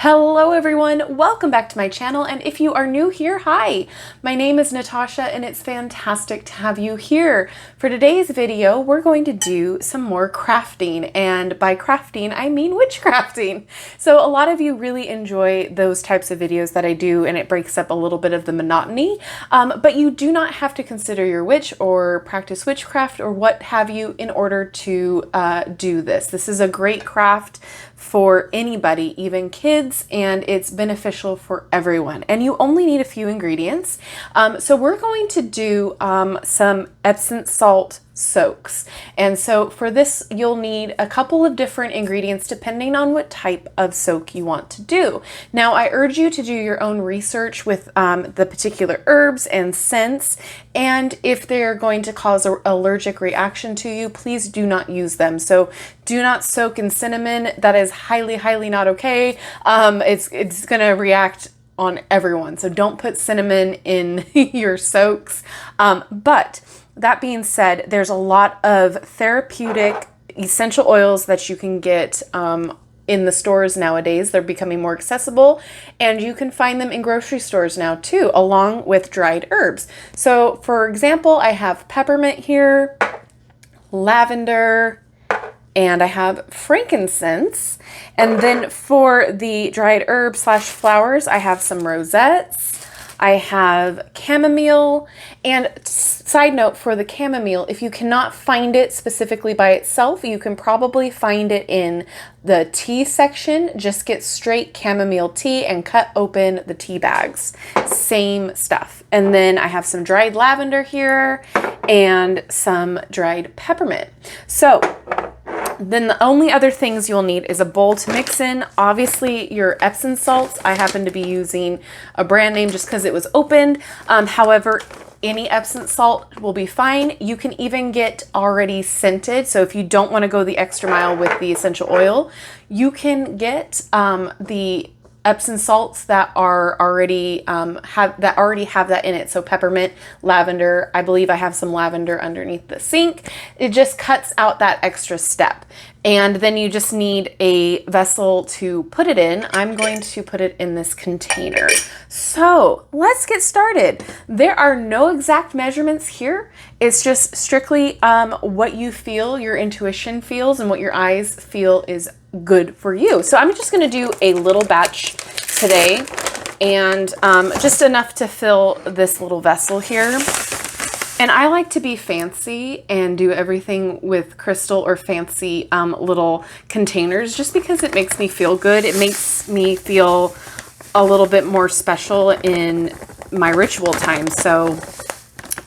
Hello everyone, welcome back to my channel, and if you are new here, hi! My name is Natasha and it's fantastic to have you here. For today's video, we're going to do some more crafting, and by crafting, I mean witchcrafting. So a lot of you really enjoy those types of videos that I do, and it breaks up a little bit of the monotony, but you do not have to consider your witch or practice witchcraft or what have you in order to do this. This is a great craft for anybody, even kids, and it's beneficial for everyone. And you only need a few ingredients. So we're going to do some Epsom salt soaks. And so for this, you'll need a couple of different ingredients depending on what type of soak you want to do. Now, I urge you to do your own research with the particular herbs and scents. And if they're going to cause an allergic reaction to you, please do not use them. So do not soak in cinnamon. That is highly, highly not okay. It's going to react on everyone. So don't put cinnamon in your soaks. But that being said, there's a lot of therapeutic essential oils that you can get in the stores nowadays. They're becoming more accessible, and you can find them in grocery stores now too, along with dried herbs. So for example, I have peppermint here, lavender, and I have frankincense. And then for the dried herbs / flowers, I have some rosettes. I have chamomile, and side note for the chamomile, if you cannot find it specifically by itself, you can probably find it in the tea section. Just get straight chamomile tea and cut open the tea bags. Same stuff. And then I have some dried lavender here and some dried peppermint. So then the only other things you'll need is a bowl to mix in. Obviously your Epsom salts. I happen to be using a brand name just because it was opened. However, any Epsom salt will be fine. You can even get already scented. So if you don't want to go the extra mile with the essential oil, you can get the Epsom salts that are already have that in it. So peppermint, lavender. I believe I have some lavender underneath the sink. It just cuts out that extra step. And then you just need a vessel to put it in. I'm going to put it in this container. So let's get started. There are no exact measurements here. It's just strictly what you feel, your intuition feels, and what your eyes feel is good for you. So I'm just going to do a little batch today, and just enough to fill this little vessel here. And I like to be fancy and do everything with crystal or fancy little containers just because it makes me feel good. It makes me feel a little bit more special in my ritual time. So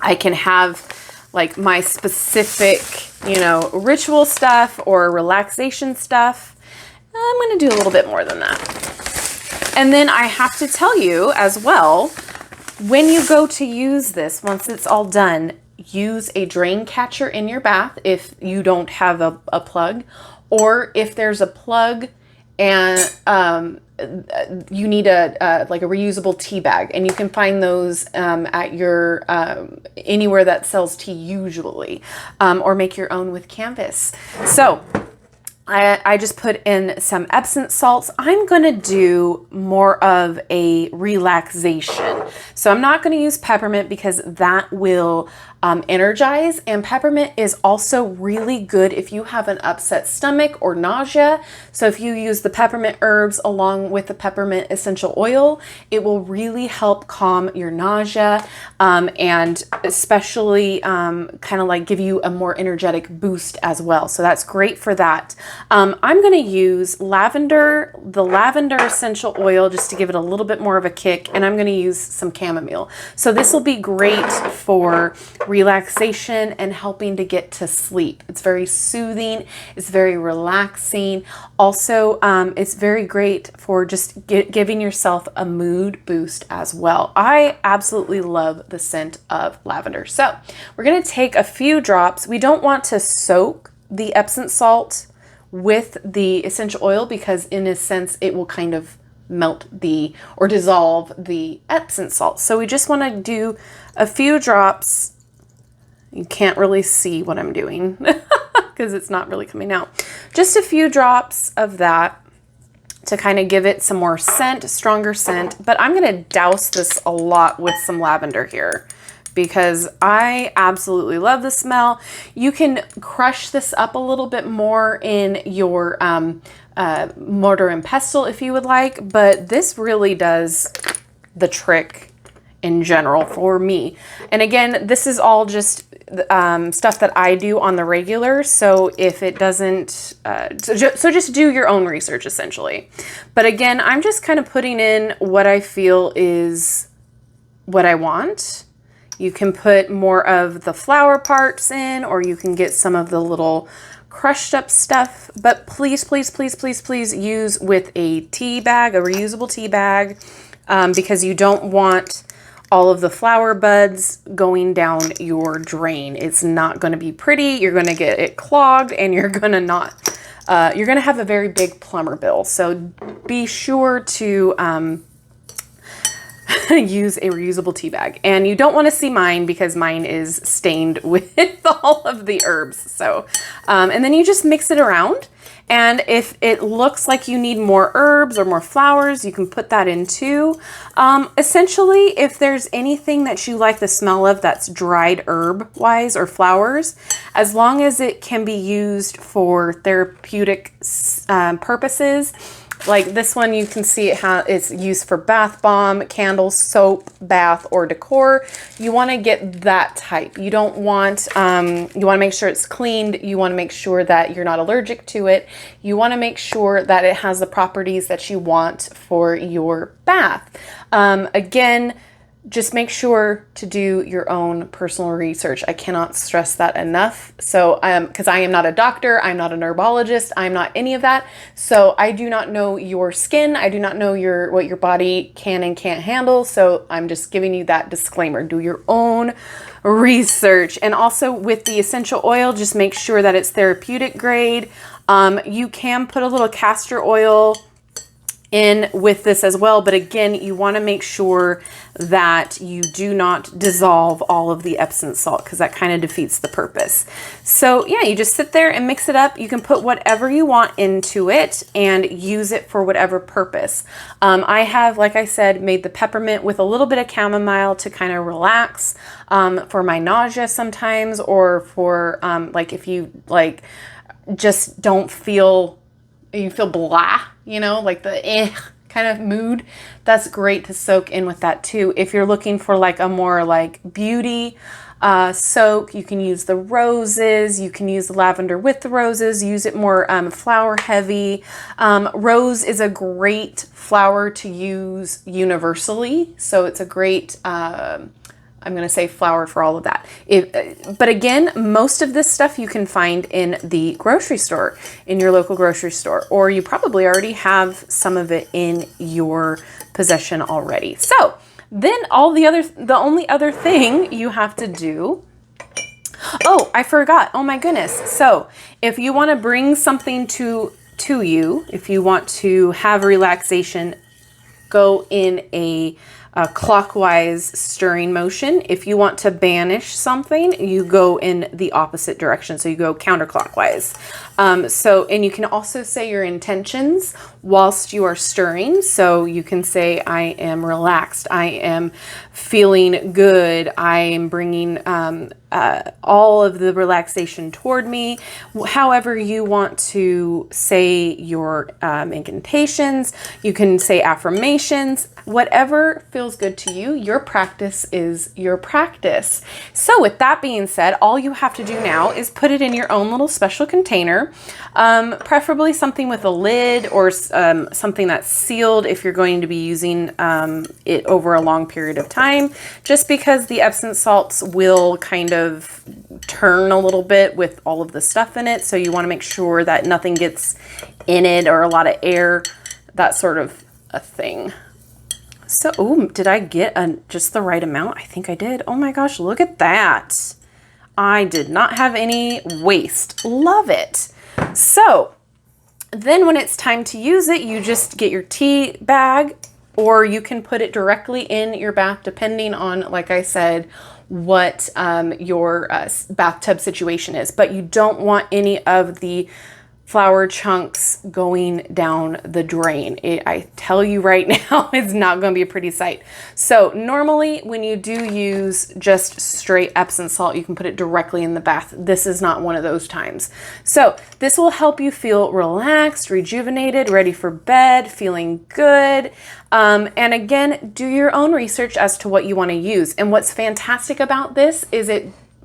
I can have like my specific, ritual stuff or relaxation stuff. I'm going to do a little bit more than that. And then I have to tell you as well, when you go to use this, once it's all done, use a drain catcher in your bath if you don't have a plug, or if there's a plug and you need like a reusable tea bag, and you can find those at your anywhere that sells tea usually, or make your own with canvas. So I just put in some Epsom salts. I'm going to do more of a relaxation. So I'm not going to use peppermint because that will energize, and peppermint is also really good if you have an upset stomach or nausea. So if you use the peppermint herbs along with the peppermint essential oil, it will really help calm your nausea, and especially kind of like give you a more energetic boost as well. So that's great for that. I'm going to use the lavender essential oil just to give it a little bit more of a kick, and I'm going to use some chamomile. So this will be great for relaxation and helping to get to sleep. It's very soothing. It's very relaxing. Also, it's very great for just giving yourself a mood boost as well. I absolutely love the scent of lavender. So we're going to take a few drops. We don't want to soak the Epsom salt with the essential oil because in a sense it will kind of melt or dissolve the Epsom salt. So we just want to do a few drops. You can't really see what I'm doing because it's not really coming out. Just a few drops of that. to kind of give it some more scent, stronger scent. But I'm going to douse this a lot with some lavender here because I absolutely love the smell. You can crush this up a little bit more in your mortar and pestle if you would like, but this really does the trick in general for me. And again, this is all just stuff that I do on the regular. So if it doesn't, so just do your own research essentially. But again, I'm just kind of putting in what I feel is what I want. You can put more of the flower parts in, or you can get some of the little crushed up stuff, but please, please, please, please, please use with a tea bag, a reusable tea bag, because you don't want all of the flower buds going down your drain. It's not going to be pretty. You're going to get it clogged, and you're going to you're going to have a very big plumber bill. So be sure to use a reusable tea bag. And you don't want to see mine because mine is stained with all of the herbs. So, and then you just mix it around. And if it looks like you need more herbs or more flowers, you can put that in too. Essentially, if there's anything that you like the smell of that's dried herb wise or flowers, as long as it can be used for therapeutic purposes, like this one, you can see it's used for bath bomb, candles, soap, bath, or decor. You want to get that type. You don't want, you want to make sure it's cleaned. You want to make sure that you're not allergic to it. You want to make sure that it has the properties that you want for your bath. Again, just make sure to do your own personal research. I cannot stress that enough. So, because I am not a doctor, I'm not a herbologist, I'm not any of that. So I do not know your skin. I do not know what your body can and can't handle. So I'm just giving you that disclaimer. Do your own research. And also with the essential oil, just make sure that it's therapeutic grade. You can put a little castor oil in with this as well, but again, you want to make sure that you do not dissolve all of the Epsom salt because that kind of defeats the purpose. So yeah, you just sit there and mix it up. You can put whatever you want into it and use it for whatever purpose. I have, like I said, made the peppermint with a little bit of chamomile to kind of relax for my nausea sometimes, or for like if you like just don't feel, you feel blah, you know, like the kind of mood, that's great to soak in with that too. If you're looking for like a more like beauty soak, you can use the roses, you can use the lavender with the roses, use it more flower heavy. Rose is a great flower to use universally, so it's a great I'm going to say flower for all of that. But again, most of this stuff you can find in the grocery store, in your local grocery store, or you probably already have some of it in your possession already. So then the only other thing you have to do, oh, I forgot. Oh my goodness. So if you want to bring something to you, if you want to have relaxation, go in a clockwise stirring motion. If you want to banish something, you go in the opposite direction. So you go counterclockwise. And you can also say your intentions whilst you are stirring. So you can say, I am relaxed. I am feeling good. I am bringing all of the relaxation toward me. However you want to say your incantations, you can say affirmations, whatever feels good to you. Your practice is your practice. So with that being said, all you have to do now is put it in your own little special container, preferably something with a lid, or something that's sealed if you're going to be using it over a long period of time, just because the Epsom salts will kind of turn a little bit with all of the stuff in it. So you want to make sure that nothing gets in it, or a lot of air, that sort of a thing. So, oh, did I get just the right amount? I think I did. Oh my gosh, look at that. I did not have any waste. Love it. So then when it's time to use it, you just get your tea bag, or you can put it directly in your bath, depending on, like I said, what your bathtub situation is. But you don't want any of the flour chunks going down the drain. I tell you right now, it's not going to be a pretty sight. So normally when you do use just straight Epsom salt, you can put it directly in the bath. This is not one of those times. So this will help you feel relaxed, rejuvenated, ready for bed, feeling good. And again, do your own research as to what you want to use. And what's fantastic about this is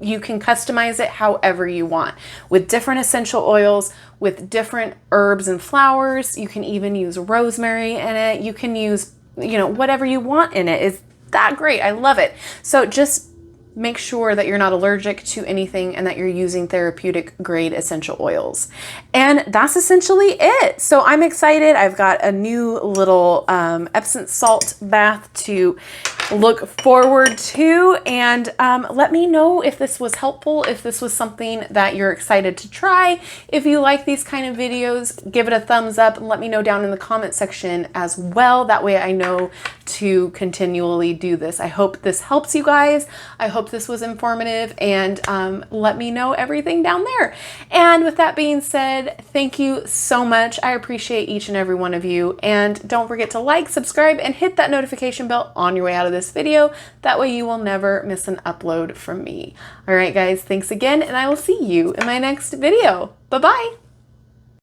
you can customize it however you want, with different essential oils, with different herbs and flowers. You can even use rosemary in it. You can use, whatever you want in it. Is that great? I love it. So just make sure that you're not allergic to anything and that you're using therapeutic grade essential oils. And that's essentially it. So I'm excited. I've got a new little Epsom salt bath to look forward to, and let me know if this was helpful, if this was something that you're excited to try. If you like these kind of videos, give it a thumbs up and let me know down in the comment section as well. That way I know to continually do this. I hope this helps you guys. I hope this was informative, and let me know everything down there. And with that being said, thank you so much. I appreciate each and every one of you, and don't forget to like, subscribe, and hit that notification bell on your way out of this video. That way you will never miss an upload from me. All right, guys, thanks again, and I will see you in my next video. Bye-bye.